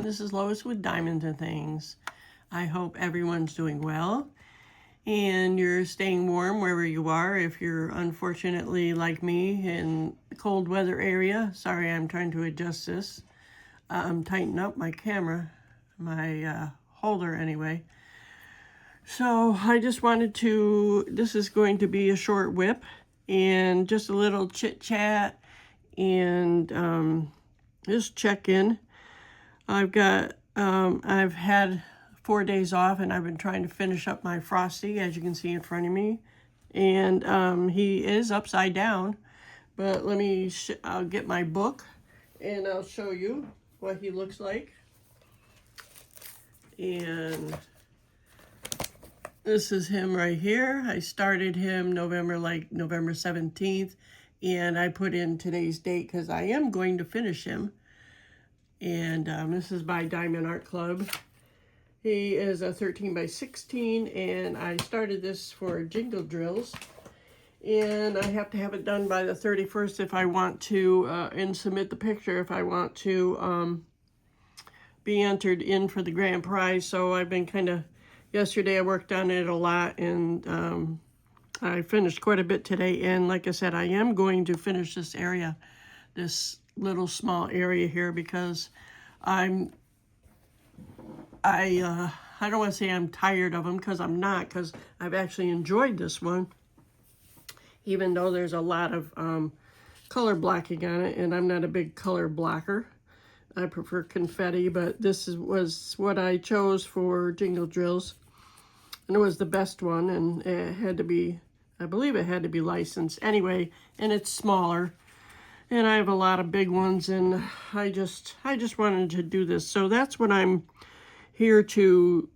this is Lois with Diamonds and Things. I hope everyone's doing well and you're staying warm wherever you are. If you're unfortunately like me in the cold weather area, sorry, I'm trying to adjust this. I'm tightening up my camera, my holder anyway. So I just wanted to, this is going to be a short whip and just a little chit chat and just check in. I've had 4 days off and I've been trying to finish up my Frosty, as you can see in front of me. And he is upside down, but let me, I'll get my book and I'll show you what he looks like. And this is him right here. I started him November 17th, and I put in today's date because I am going to finish him. And this is by Diamond Art Club. He is a 13 by 16, and I started this for Jingle Drills. And I have to have it done by the 31st if I want to, and submit the picture if I want to be entered in for the grand prize. So I've been kind of, yesterday I worked on it a lot, and I finished quite a bit today. And like I said, I am going to finish this area, this little small area here, because I don't want to say I'm tired of them, because I'm not, because I've actually enjoyed this one, even though there's a lot of color blocking on it, and I'm not a big color blocker. I prefer confetti, but this was what I chose for Jingle Drills, and it was the best one, and it had to be, I believe it had to be licensed anyway, and it's smaller. And I have a lot of big ones, and I just wanted to do this. So that's what I'm here to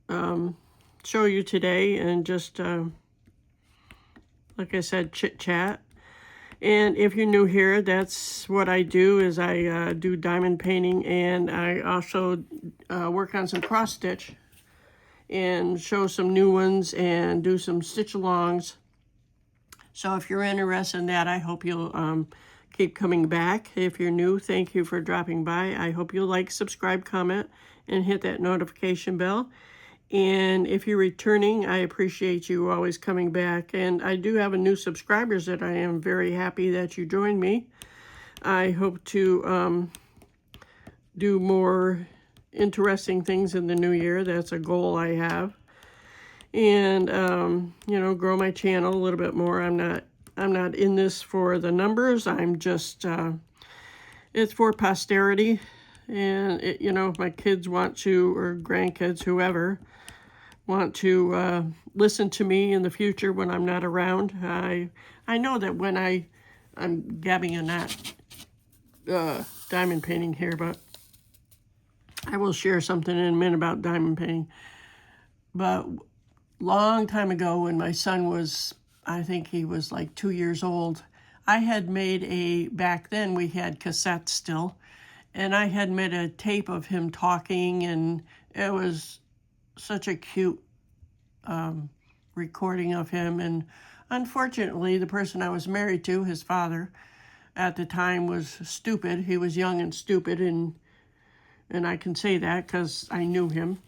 show you today, and just, like I said, chit-chat. And if you're new here, that's what I do, is I do diamond painting, and I also work on some cross-stitch and show some new ones and do some stitch-alongs. So if you're interested in that, I hope you'll keep coming back. If you're new, thank you for dropping by. I hope you'll like, subscribe, comment, and hit that notification bell. And if you're returning, I appreciate you always coming back. And I do have a new subscribers that I am very happy that you joined me. I hope to do more interesting things in the new year. That's a goal I have. And, you know, grow my channel a little bit more. I'm not in this for the numbers. I'm just, it's for posterity. And, you know, if my kids want to, or grandkids, whoever, want to listen to me in the future when I'm not around. I know that when I'm gabbing and not diamond painting here, but I will share something in a minute about diamond painting. But long time ago, when my son was, I think he was like 2 years old, I had made back then we had cassettes still, and I had made a tape of him talking, and it was such a cute recording of him. And unfortunately, the person I was married to, his father, at the time was stupid. He was young and stupid, and I can say that because I knew him.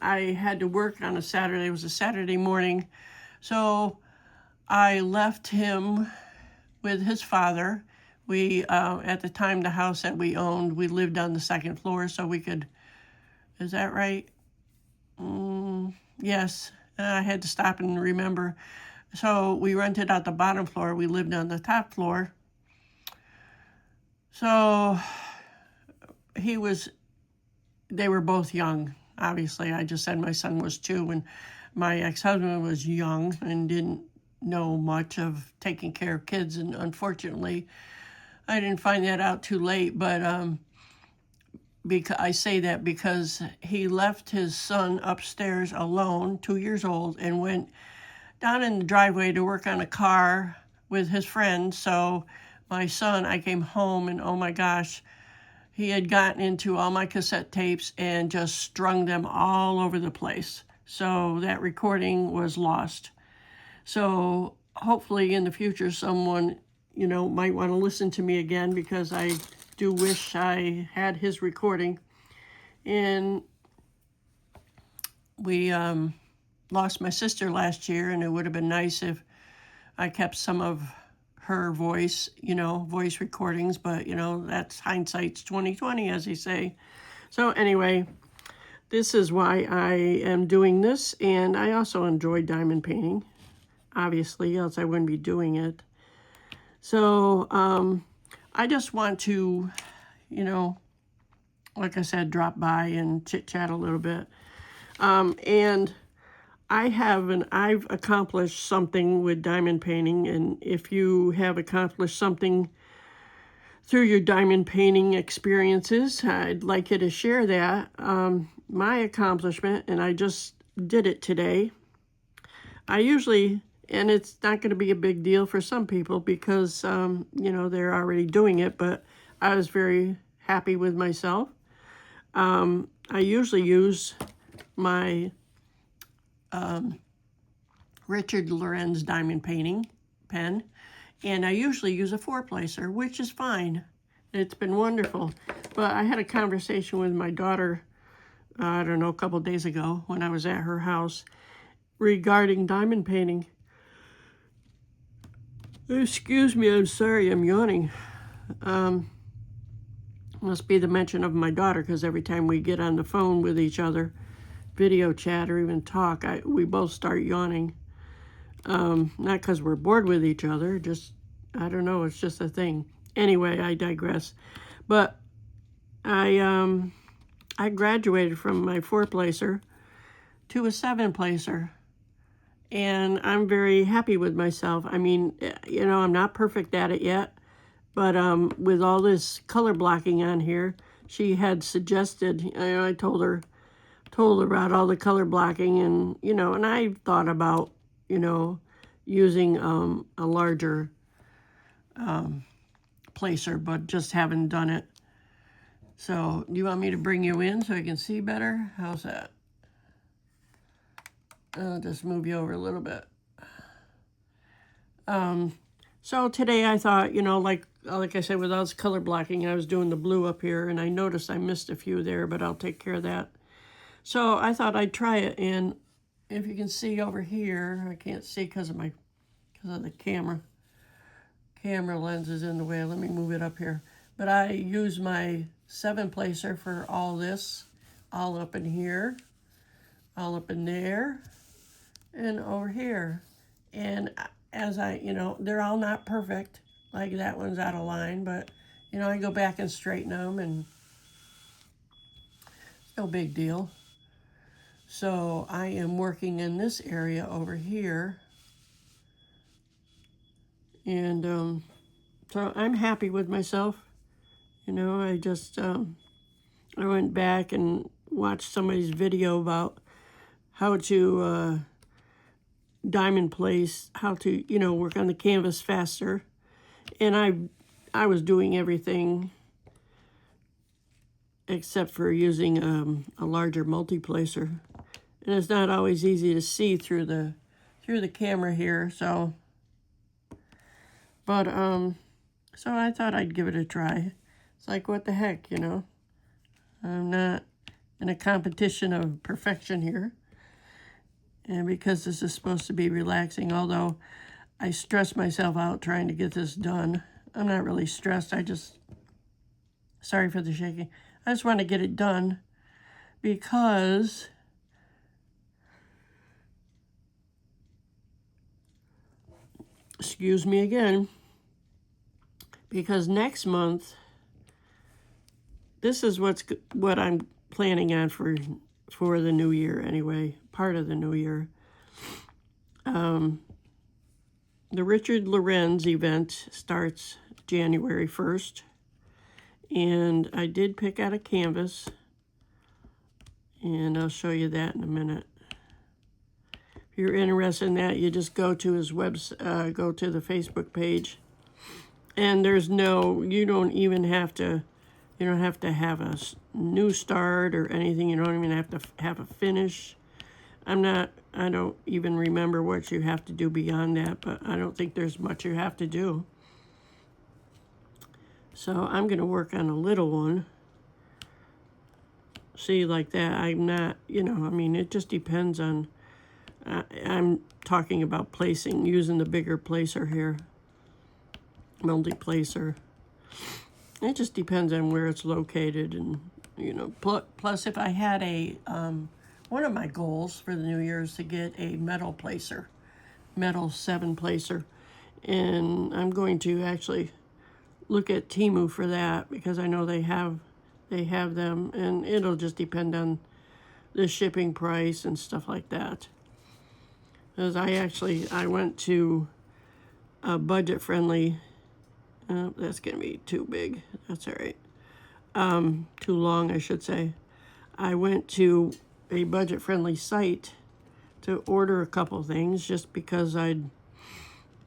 I had to work on a Saturday. It was a Saturday morning, so I left him with his father. We, at the time, the house that we owned, we lived on the second floor, so we could, is that right? Yes, I had to stop and remember. So we rented out the bottom floor. We lived on the top floor. So they were both young. Obviously, I just said my son was 2, and my ex-husband was young and didn't know much of taking care of kids. And unfortunately, I didn't find that out too late. But because I say that because he left his son upstairs alone, 2 years old, and went down in the driveway to work on a car with his friend. So my son, I came home, and oh my gosh, he had gotten into all my cassette tapes and just strung them all over the place. So that recording was lost. So hopefully in the future someone, might want to listen to me again, because I do wish I had his recording. And we lost my sister last year, and it would have been nice if I kept some of her voice, voice recordings, but that's hindsight's 2020, as they say. So anyway, this is why I am doing this, and I also enjoy diamond painting, obviously, else I wouldn't be doing it. So I just want to, like I said, drop by and chit-chat a little bit. And I've accomplished something with diamond painting, and if you have accomplished something through your diamond painting experiences, I'd like you to share that. My accomplishment, and I just did it today. I usually, and it's not going to be a big deal for some people because, they're already doing it, but I was very happy with myself. I usually use my Richard Lorenz diamond painting pen, and I usually use a 4-placer, which is fine. It's been wonderful. But I had a conversation with my daughter, I don't know, a couple days ago when I was at her house regarding diamond painting. Excuse me, I'm sorry, I'm yawning. Must be the mention of my daughter, because every time we get on the phone with each other, video chat or even talk, we both start yawning. Not because we're bored with each other, just, I don't know, it's just a thing. Anyway, I digress. But I graduated from my 4-placer to a 7-placer, and I'm very happy with myself. I mean, I'm not perfect at it yet, but with all this color blocking on here, she had suggested, I told her about all the color blocking, and and I thought about using a larger placer, but just haven't done it. So do you want me to bring you in so I can see better? How's that? I'll just move you over a little bit. So today I thought, like I said, with all this color blocking, I was doing the blue up here, and I noticed I missed a few there, but I'll take care of that. So I thought I'd try it, and if you can see over here, I can't see because of the camera. Camera lens is in the way. Let me move it up here. But I use my 7-placer for all this, all up in here, all up in there, and over here. And as they're all not perfect, like that one's out of line, but I go back and straighten them, and it's no big deal. So I am working in this area over here, and so I'm happy with myself. I just I went back and watched somebody's video about how to diamond place, how to work on the canvas faster, and I was doing everything except for using a larger multi-placer, and it's not always easy to see through the camera here. So, but so I thought I'd give it a try. It's like, what the heck, I'm not in a competition of perfection here. And because this is supposed to be relaxing, although I stress myself out trying to get this done, I'm not really stressed. Sorry for the shaking. I just want to get it done because excuse me again, because next month, this is what I'm planning on for the new year anyway, part of the new year. The Richard Lorenz event starts January 1st, and I did pick out a canvas, and I'll show you that in a minute. If you're interested in that, you just go to his website, go to the Facebook page, and you don't even have to. You don't have to have a new start or anything. You don't even have to have a finish. I don't even remember what you have to do beyond that, but I don't think there's much you have to do. So I'm going to work on a little one. See, like that, I'm not, you know, I mean, it just depends on, I'm talking about placing, using the bigger placer here, multi-placer. It just depends on where it's located, and, you know, plus if I had a, one of my goals for the New Year is to get a metal placer, metal 7 placer, and I'm going to actually look at Temu for that, because I know they have them, and it'll just depend on the shipping price and stuff like that. Because I went to a budget-friendly, that's going to be too big, that's all right, too long, I should say. I went to a budget-friendly site to order a couple things, just because I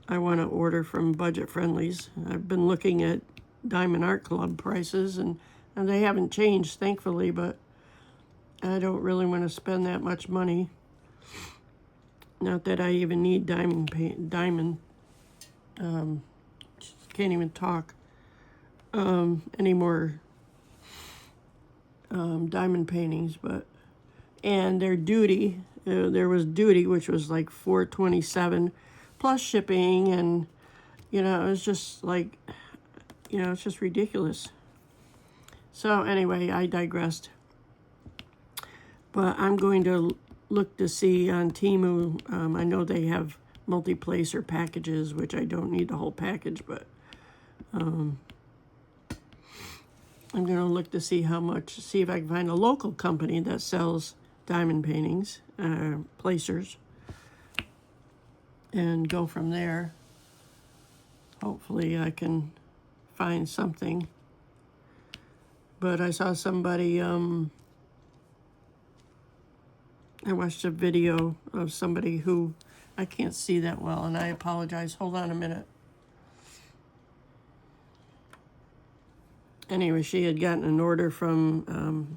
want to order from budget-friendlies. I've been looking at Diamond Art Club prices, and they haven't changed, thankfully, but I don't really want to spend that much money. Not that I even need diamond paint, can't even talk, any more diamond paintings, but, and their duty, there was duty, which was like $4.27 plus shipping, and, you know, it was just like, you know, it's just ridiculous. So anyway, I digressed. But I'm going to look to see on Temu. I know they have multi-placer packages, which I don't need the whole package, but I'm going to look to see how much, see if I can find a local company that sells diamond paintings, placers, and go from there. Hopefully I can find something. But I saw somebody, I watched a video of somebody who, I can't see that well, and I apologize. Hold on a minute. Anyway, she had gotten an order from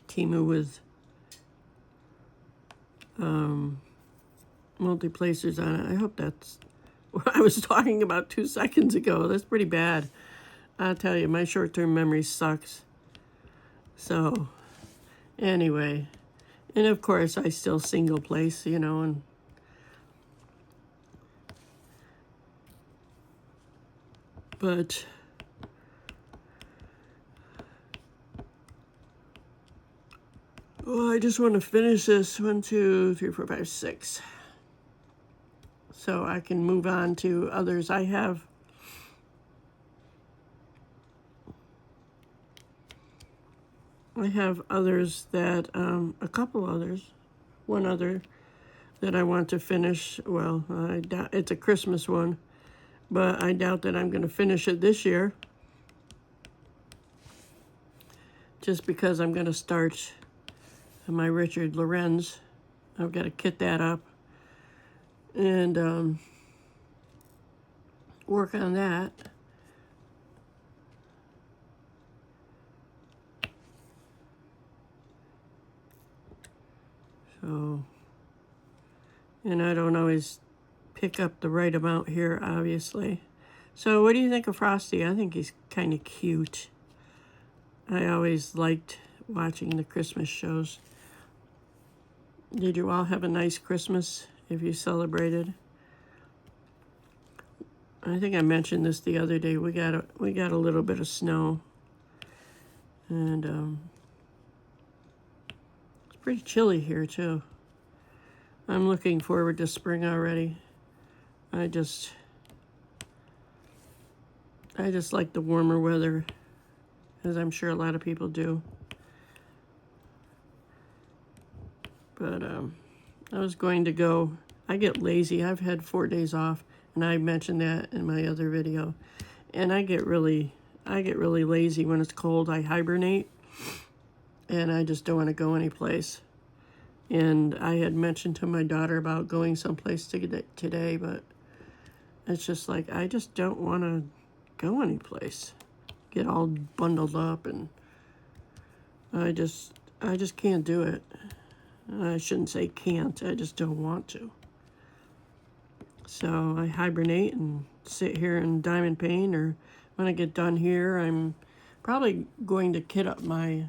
Temu with multi-placers on it. I hope that's what I was talking about 2 seconds ago. That's pretty bad. I'll tell you, my short-term memory sucks. So, anyway, and of course I still single place, you know, and but oh, I just want to finish this 1, 2, 3, 4, 5, 6, so I can move on to others. I have others that, a couple others, one other that I want to finish. Well, I doubt it's a Christmas one, but I doubt that I'm going to finish it this year, just because I'm going to start my Richard Lorenz. I've got to kit that up and work on that. So, and I don't always pick up the right amount here, obviously. So what do you think of Frosty? I think he's kind of cute. I always liked watching the Christmas shows. Did you all have a nice Christmas if you celebrated? I think I mentioned this the other day. We got a little bit of snow, and it's pretty chilly here too. I'm looking forward to spring already. I just like the warmer weather, as I'm sure a lot of people do. But I was going to go. I get lazy. I've had 4 days off, and I mentioned that in my other video. And I get really lazy when it's cold. I hibernate, and I just don't want to go anyplace. And I had mentioned to my daughter about going someplace today, but it's just like, I just don't want to go anyplace. Get all bundled up, and I just can't do it. I shouldn't say can't, I just don't want to. So I hibernate and sit here and diamond paint, or when I get done here, I'm probably going to kit up my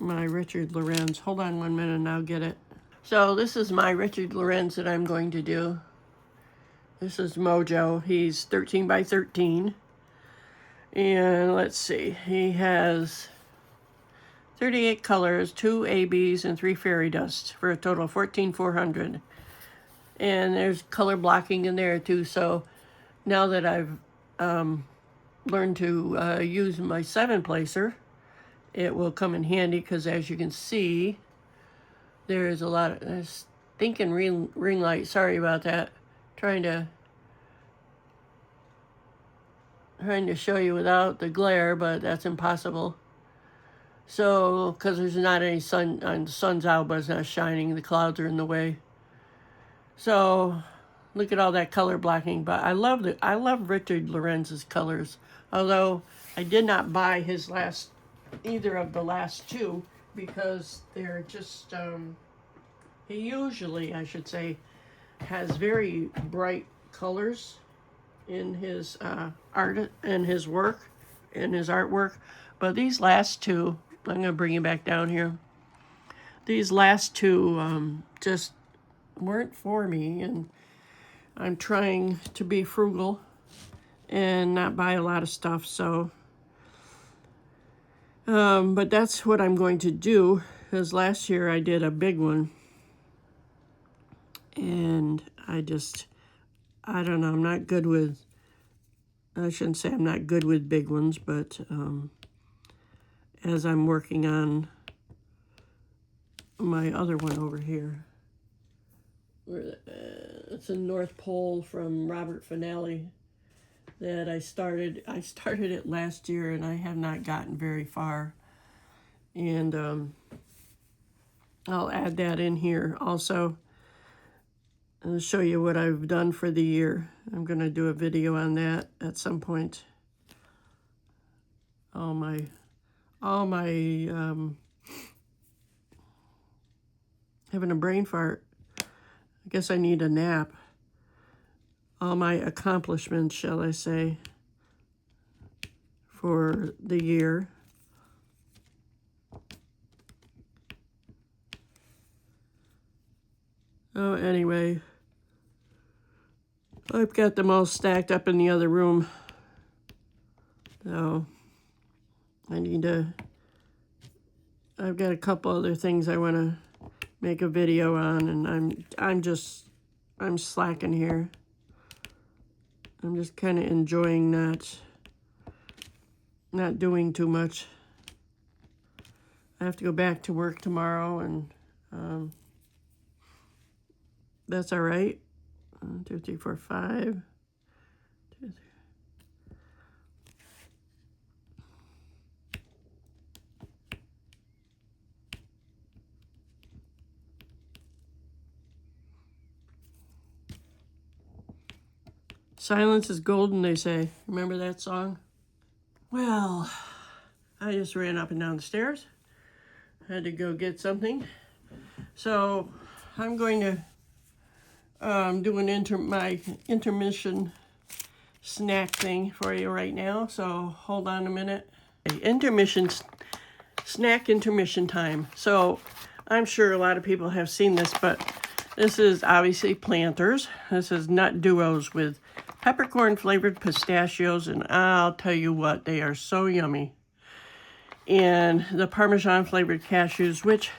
my Richard Lorenz. Hold on 1 minute and I'll get it. So this is my Richard Lorenz that I'm going to do. This is Mojo. He's 13 by 13. And let's see, he has 38 colors, 2 ABs, and 3 fairy dust for a total of 14,400. And there's color blocking in there too. So now that I've learned to use my 7-placer, it will come in handy because as you can see, there's a lot of stinking ring light. Sorry about that. Trying to show you without the glare, but that's impossible. So, because there's not any sun, the sun's out, but it's not shining. The clouds are in the way. So, look at all that color blocking. But I love Richard Lorenz's colors. Although I did not buy either of the last two because they're just he usually, I should say, has very bright colors in his art and his work, in his artwork. But these last two, I'm going to bring you back down here. These last two just weren't for me, and I'm trying to be frugal and not buy a lot of stuff. So, but that's what I'm going to do, because last year I did a big one, and I don't know, I'm not good with, I shouldn't say I'm not good with big ones, but as I'm working on my other one over here, it's a North Pole from Robert Finale that I started it last year, and I have not gotten very far. And I'll add that in here also. I'll show you what I've done for the year. I'm going to do a video on that at some point. All my having a brain fart. I guess I need a nap. All my accomplishments, shall I say, for the year. Oh, anyway, I've got them all stacked up in the other room. So I've got a couple other things I want to make a video on, and I'm slacking here. I'm just kind of enjoying not doing too much. I have to go back to work tomorrow, and that's all right. 1, 2, 3, 4, 5. 2, 3. Silence is golden, they say. Remember that song? Well, I just ran up and down the stairs. Had to go get something. So I'm going to do my intermission snack thing for you right now. So hold on a minute. Snack intermission time. So I'm sure a lot of people have seen this, but this is obviously Planters. This is nut duos with peppercorn flavored pistachios, and I'll tell you what, they are so yummy. And the Parmesan flavored cashews, which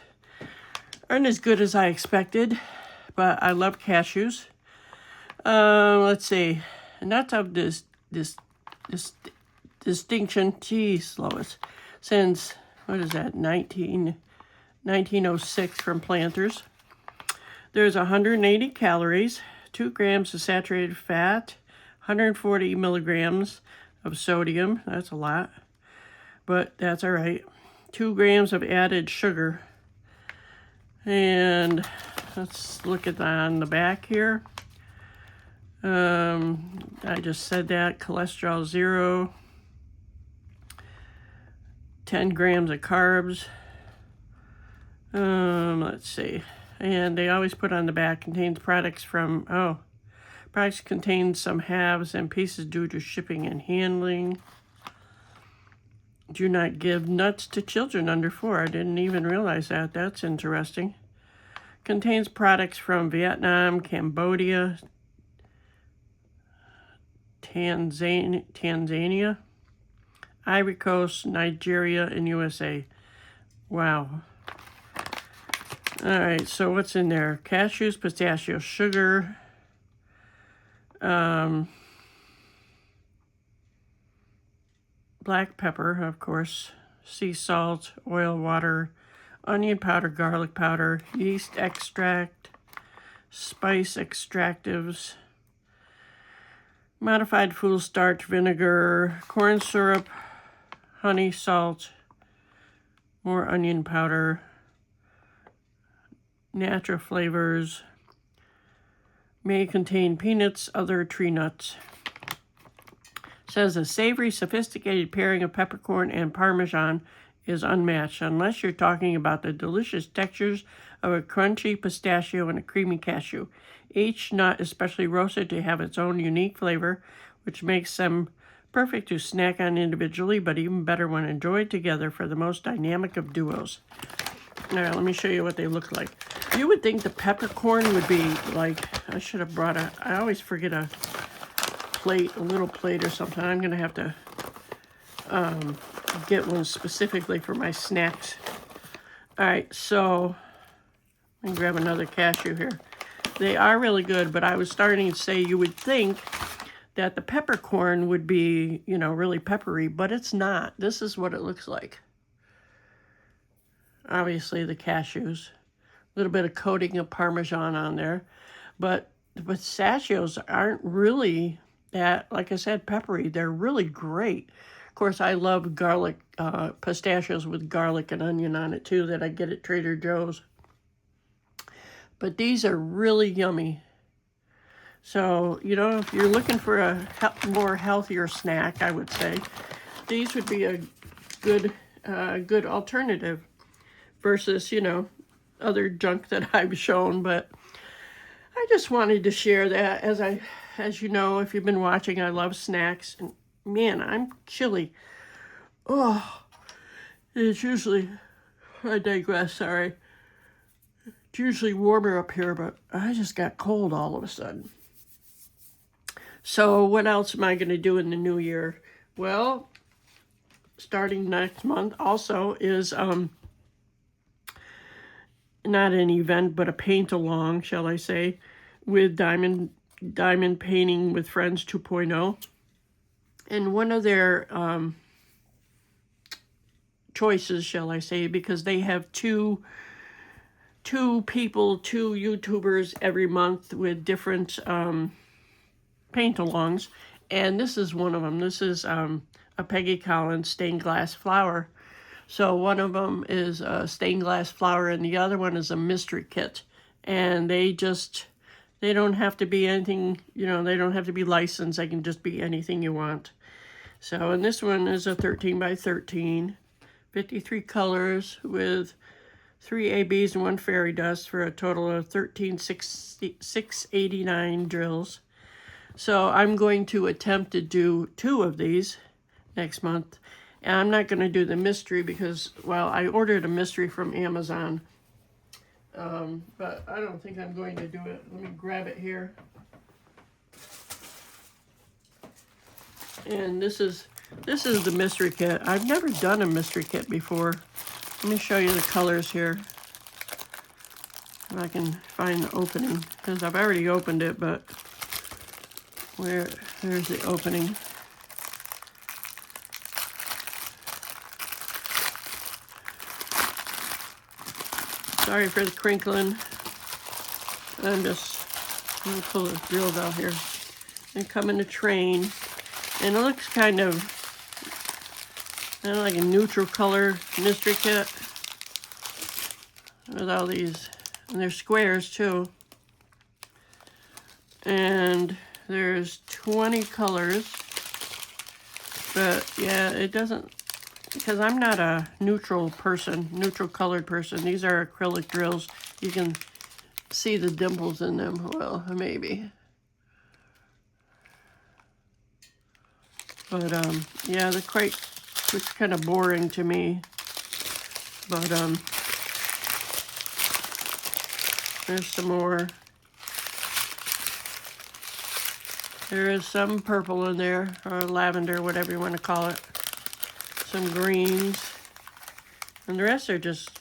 aren't as good as I expected, but I love cashews. Let's see, nuts of this distinction. Geez, Lois, since what is that? 1906 from Planters. There's 180 calories, 2 grams of saturated fat, 140 milligrams of sodium. That's a lot, but that's all right. 2 grams of added sugar. And let's look at on the back here. I just said that. Cholesterol 0. 10 grams of carbs. Let's see. And they always put on the back, contains products contain some halves and pieces due to shipping and handling. Do not give nuts to children under 4. I didn't even realize that. That's interesting. Contains products from Vietnam, Cambodia, Tanzania, Ivory Coast, Nigeria, and USA. Wow. All right, so what's in there? Cashews, pistachio, sugar, black pepper, of course, sea salt, oil, water, onion powder, garlic powder, yeast extract, spice extractives, modified food starch, vinegar, corn syrup, honey, salt, more onion powder, natural flavors, may contain peanuts, other tree nuts. Says a savory, sophisticated pairing of peppercorn and Parmesan is unmatched, unless you're talking about the delicious textures of a crunchy pistachio and a creamy cashew. Each nut is specially roasted to have its own unique flavor, which makes them perfect to snack on individually, but even better when enjoyed together for the most dynamic of duos. All right, let me show you what they look like. You would think the peppercorn would be like, I should have brought I always forget a plate, a little plate or something. I'm going to have to get one specifically for my snacks. All right, so let me grab another cashew here. They are really good, but I was starting to say you would think that the peppercorn would be, you know, really peppery, but it's not. This is what it looks like. Obviously the cashews, a little bit of coating of Parmesan on there, but the pistachios aren't really that, like I said, peppery. They're really great. Of course, I love garlic, pistachios with garlic and onion on it too, that I get at Trader Joe's. But these are really yummy. So, you know, if you're looking for a more healthier snack, I would say these would be a good alternative versus, you know, other junk that I've shown. But I just wanted to share that. As you know, if you've been watching, I love snacks. And man, I'm chilly. Oh, it's usually, I digress, sorry. It's usually warmer up here, but I just got cold all of a sudden. So what else am I going to do in the new year? Well, starting next month also is not an event, but a paint-along, shall I say, with Diamond Painting with Friends 2.0. And one of their choices, shall I say, because they have two YouTubers every month with different paint-alongs, and this is one of them. This is a Peggy Collins stained glass flower. So one of them is a stained glass flower, and the other one is a mystery kit. And they don't have to be anything, you know, they don't have to be licensed. They can just be anything you want. So, and this one is a 13 by 13, 53 colors with 3 ABs and 1 fairy dust for a total of 689 drills. So I'm going to attempt to do 2 of these next month. And I'm not going to do the mystery because, well, I ordered a mystery from Amazon. But I don't think I'm going to do it. Let me grab it here. And this is the mystery kit. I've never done a mystery kit before. Let me show you the colors here. If I can find the opening, because I've already opened it, but there's the opening. Sorry for the crinkling. I'm going to pull the drills out here. They come in a train, and it looks kind of like a neutral color mystery kit with all these, and they're squares too. And there's 20 colors, but yeah, it doesn't, because I'm not a neutral colored person. These are acrylic drills. You can see the dimples in them. Well, maybe. But yeah, they're quite which is kind of boring to me. But there's some more. There is some purple in there, or lavender, whatever you want to call it. Some greens. And the rest are just,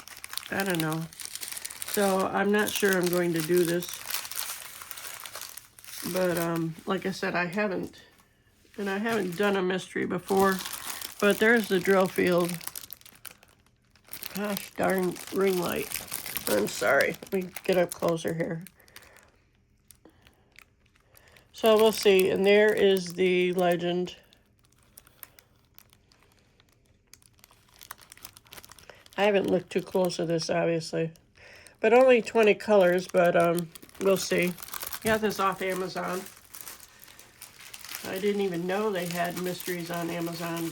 I don't know. So I'm not sure I'm going to do this. But like I said, I haven't done a mystery before. But there's the drill field. Gosh darn ring light. I'm sorry. Let me get up closer here. So we'll see. And there is the legend. I haven't looked too close at this, obviously. But only 20 colors, but we'll see. Got this off Amazon. I didn't even know they had mysteries on Amazon,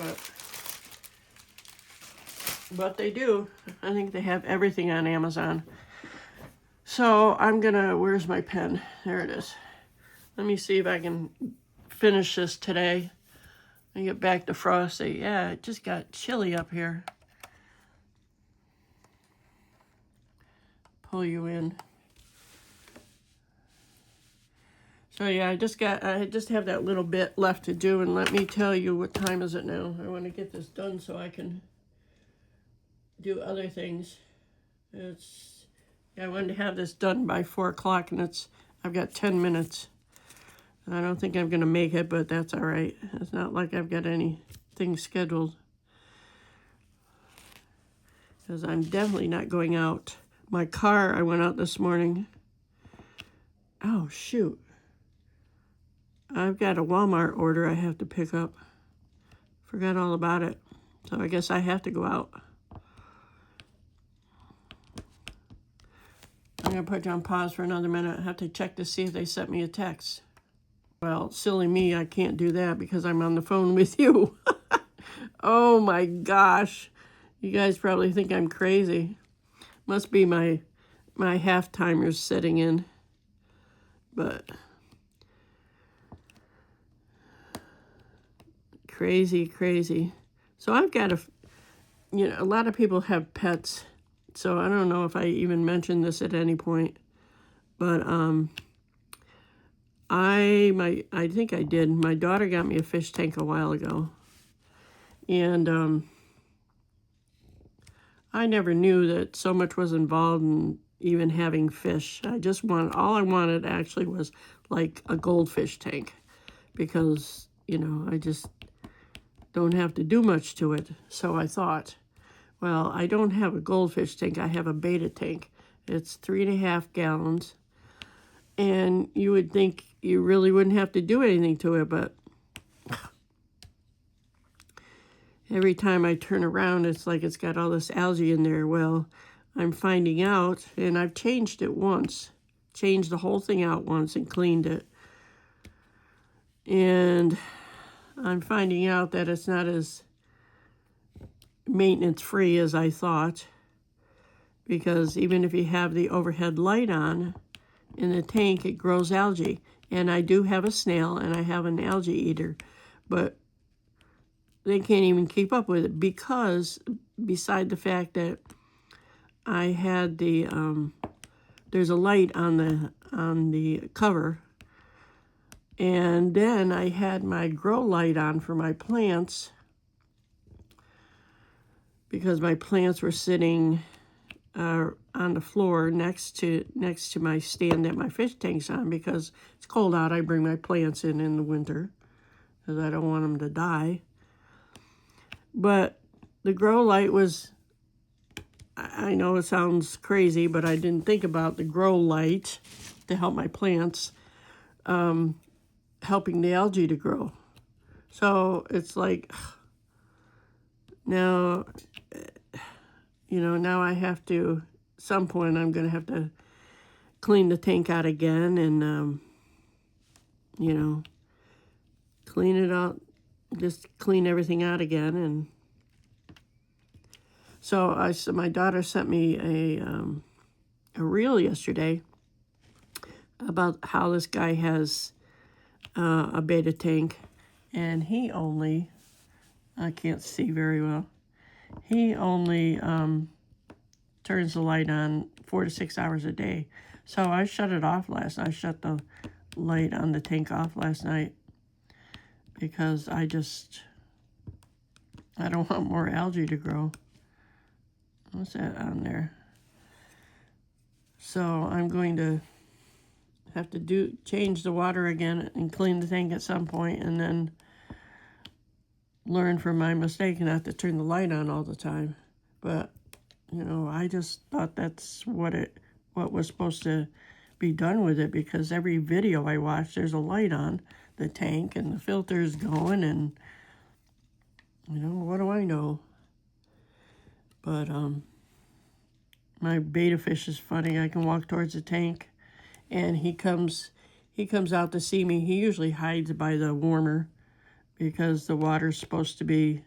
but they do. I think they have everything on Amazon. So I'm gonna, where's my pen? There it is. Let me see if I can finish this today and get back to Frosty. Yeah, it just got chilly up here. Pull you in. So yeah, I just have that little bit left to do, and let me tell you, what time is it now? I want to get this done so I can do other things. I wanted to have this done by 4 o'clock, and I've got 10 minutes. I don't think I'm going to make it, but that's all right. It's not like I've got anything scheduled, because I'm definitely not going out. My car, I went out this morning. Oh, shoot. I've got a Walmart order I have to pick up. Forgot all about it. So I guess I have to go out. I'm going to put you on pause for another minute. I have to check to see if they sent me a text. Well, silly me, I can't do that because I'm on the phone with you. Oh my gosh. You guys probably think I'm crazy. Must be my half-timers setting in. But crazy. So I've got a lot of people have pets. So I don't know if I even mentioned this at any point. But I think I did. My daughter got me a fish tank a while ago. And I never knew that so much was involved in even having fish. All I wanted actually was like a goldfish tank, because, I just don't have to do much to it. So I thought, well, I don't have a goldfish tank. I have a beta tank. It's 3.5 gallons. And you would think you really wouldn't have to do anything to it, but every time I turn around, it's like it's got all this algae in there. Well, I'm finding out, and I've changed it once, changed the whole thing out once and cleaned it. And I'm finding out that it's not as maintenance-free as I thought, because even if you have the overhead light on in the tank, it grows algae. And I do have a snail, and I have an algae eater, but they can't even keep up with it, because beside the fact that I had there's a light on the cover, and then I had my grow light on for my plants, because my plants were sitting on the floor next to my stand that my fish tank's on, because it's cold out. I bring my plants in the winter because I don't want them to die. But the grow light was, I know it sounds crazy, but I didn't think about the grow light to help my plants, helping the algae to grow. So it's like, now, now I have to, at some point I'm going to have to clean the tank out again and, clean it out, just clean everything out again. And so my daughter sent me a reel yesterday about how this guy has a beta tank, and he only I can't see very well. He only turns the light on 4 to 6 hours a day. So I shut it off last night. I shut the light on the tank off last night because I don't want more algae to grow. What's that on there? So I'm going to have to change the water again and clean the tank at some point, and then learn from my mistake not to turn the light on all the time. But you know, I just thought that's what was supposed to be done with it, because every video I watch, there's a light on the tank and the filter's going, and you know, what do I know? But my betta fish is funny. I can walk towards the tank, and he comes out to see me. He usually hides by the warmer because the water's supposed to be.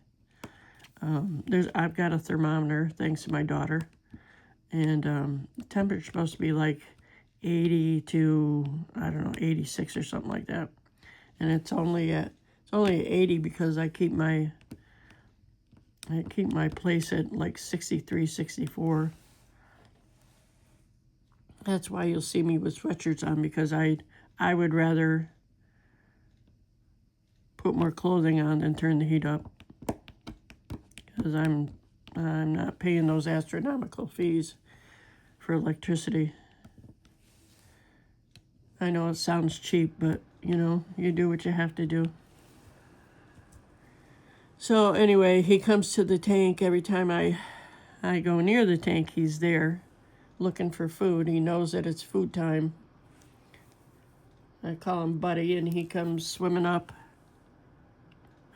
I've got a thermometer thanks to my daughter, and the temperature's supposed to be like 80 to, I don't know, 86 or something like that. And it's only at 80 because I keep my place at like 63, 64. That's why you'll see me with sweatshirts on, because I would rather put more clothing on than turn the heat up, because I'm not paying those astronomical fees for electricity. I know it sounds cheap, but you know, you do what you have to do. So anyway, he comes to the tank every time I go near the tank. He's there looking for food. He knows that it's food time. I call him Buddy, and he comes swimming up.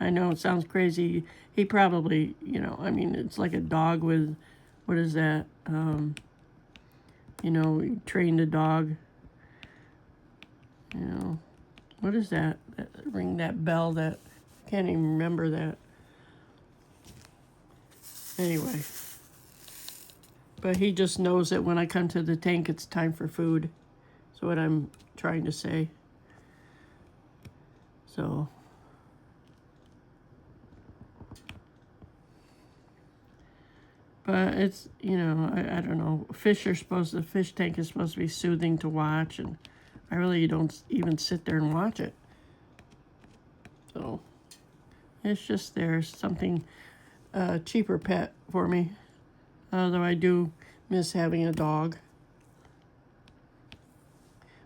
I know it sounds crazy. He probably, you know, I mean, it's like a dog with, what is that? You know, you train the dog. You know, what is that? Ring that bell that, I can't even remember that. Anyway. But he just knows that when I come to the tank, it's time for food. That's what I'm trying to say. So. But it's, you know, I don't know. The fish tank is supposed to be soothing to watch, and I really don't even sit there and watch it. So, it's just there's something, cheaper pet for me. Although I do miss having a dog.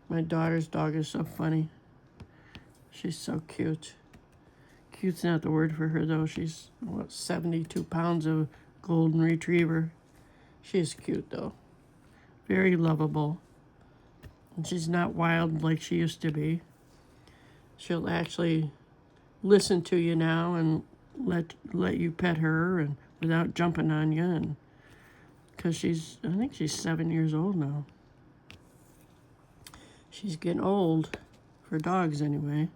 My daughter's dog is so funny. She's so cute. Cute's not the word for her, though. She's, 72 pounds of golden retriever. She's cute, though. Very lovable. And she's not wild like she used to be. She'll actually listen to you now and let you pet her, and without jumping on you, and because I think she's 7 years old now. She's getting old, for dogs anyway.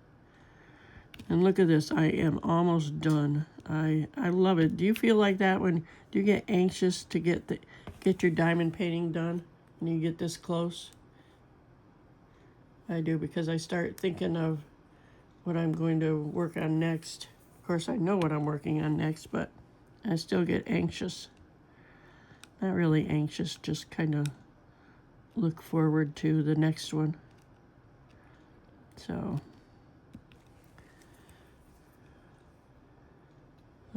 And look at this, I am almost done. I love it. Do you feel like that do you get anxious to get your diamond painting done when you get this close? I do, because I start thinking of what I'm going to work on next. Of course, I know what I'm working on next, but I still get anxious. Not really anxious, just kind of look forward to the next one. So,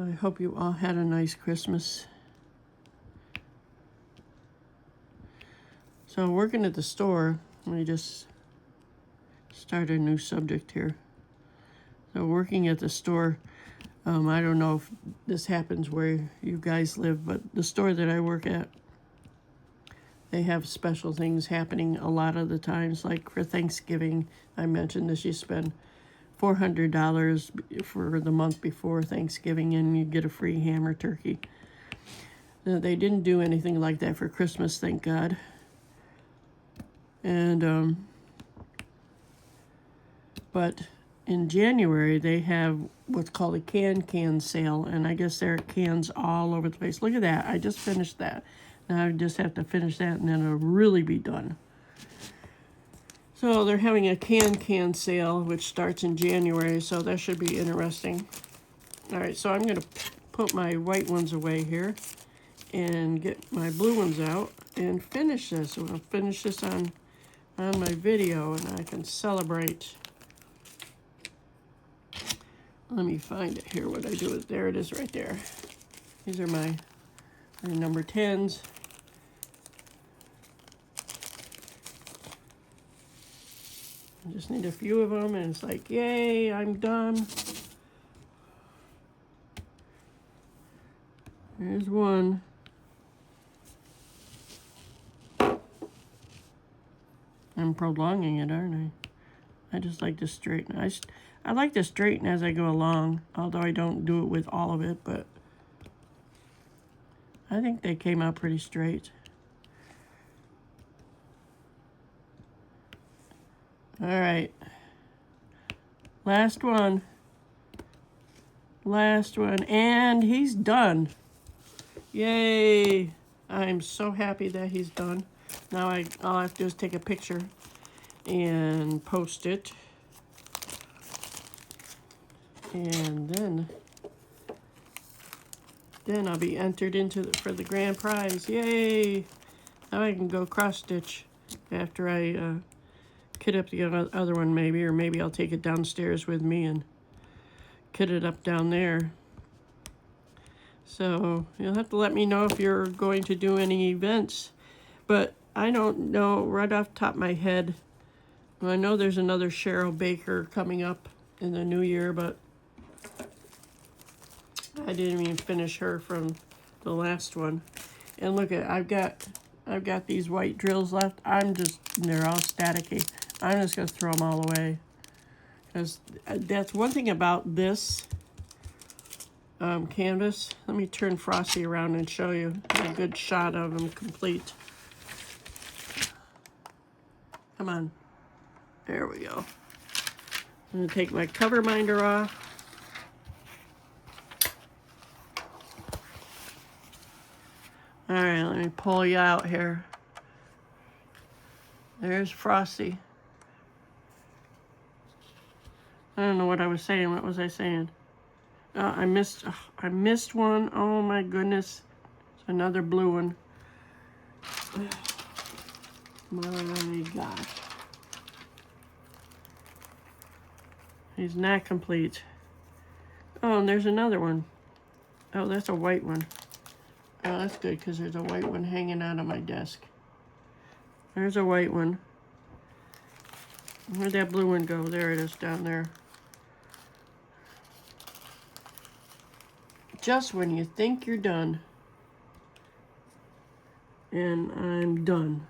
I hope you all had a nice Christmas. So, working at the store, let me just start a new subject here. So, working at the store, I don't know if this happens where you guys live, but the store that I work at, they have special things happening a lot of the times. Like for Thanksgiving, I mentioned this, you spend $400 for the month before Thanksgiving, and you get a free ham or turkey. Now, they didn't do anything like that for Christmas, thank God. And but in January, they have what's called a can sale, and I guess there are cans all over the place. Look at that. I just finished that. Now I just have to finish that, and then it'll really be done. So they're having a can sale, which starts in January, so that should be interesting. All right, so I'm going to put my white ones away here and get my blue ones out and finish this. I'm going to finish this on my video, and I can celebrate. Let me find it here. What I do is, there it is right there. These are my number 10s. I just need a few of them, and it's like, yay, I'm done. There's one. I'm prolonging it, aren't I? I just like to straighten. I like to straighten as I go along, although I don't do it with all of it, but I think they came out pretty straight. All right. Last one. Last one, and he's done. Yay! I'm so happy that he's done. Now all I have to do is take a picture and post it. And then I'll be entered for the grand prize. Yay! Now I can go cross stitch after I kit up the other one, maybe, or maybe I'll take it downstairs with me and kit it up down there. So you'll have to let me know if you're going to do any events. But I don't know right off the top of my head. Well, I know there's another Cheryl Baker coming up in the new year, but I didn't even finish her from the last one. And look at, I've got these white drills left. They're all staticky. I'm just gonna throw them all away. Because that's one thing about this canvas. Let me turn Frosty around and show you a good shot of him complete. Come on. There we go. I'm gonna take my cover minder off. All right, let me pull you out here. There's Frosty. I don't know what I was saying. What was I saying? I missed one. Oh my goodness. It's another blue one. My gosh. He's not complete. Oh, and there's another one. Oh, that's a white one. Oh, that's good because there's a white one hanging out of my desk. There's a white one. Where'd that blue one go? There it is, down there. Just when you think you're done. And I'm done.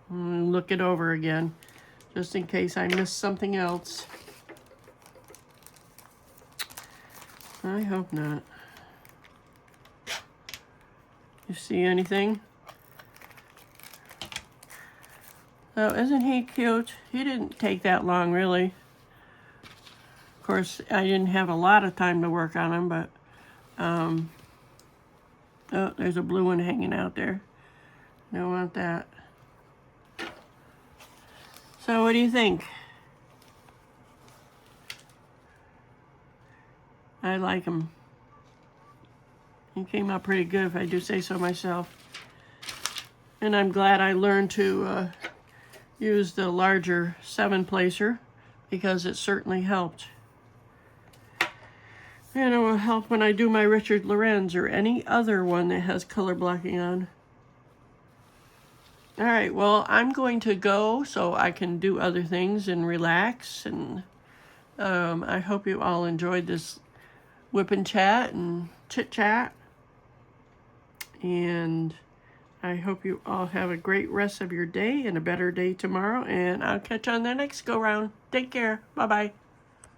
I'm gonna look it over again, just in case I missed something else. I hope not. You see anything? Oh, isn't he cute? He didn't take that long, really. Of course, I didn't have a lot of time to work on him, but oh, there's a blue one hanging out there. Don't want that. So what do you think? I like him. He came out pretty good, if I do say so myself. And I'm glad I learned to use the larger 7-placer because it certainly helped. And it will help when I do my Richard Lorenz or any other one that has color blocking on. All right, well, I'm going to go so I can do other things and relax. And I hope you all enjoyed this whip and chat and chit chat. And I hope you all have a great rest of your day and a better day tomorrow. And I'll catch you on the next go round. Take care. Bye-bye.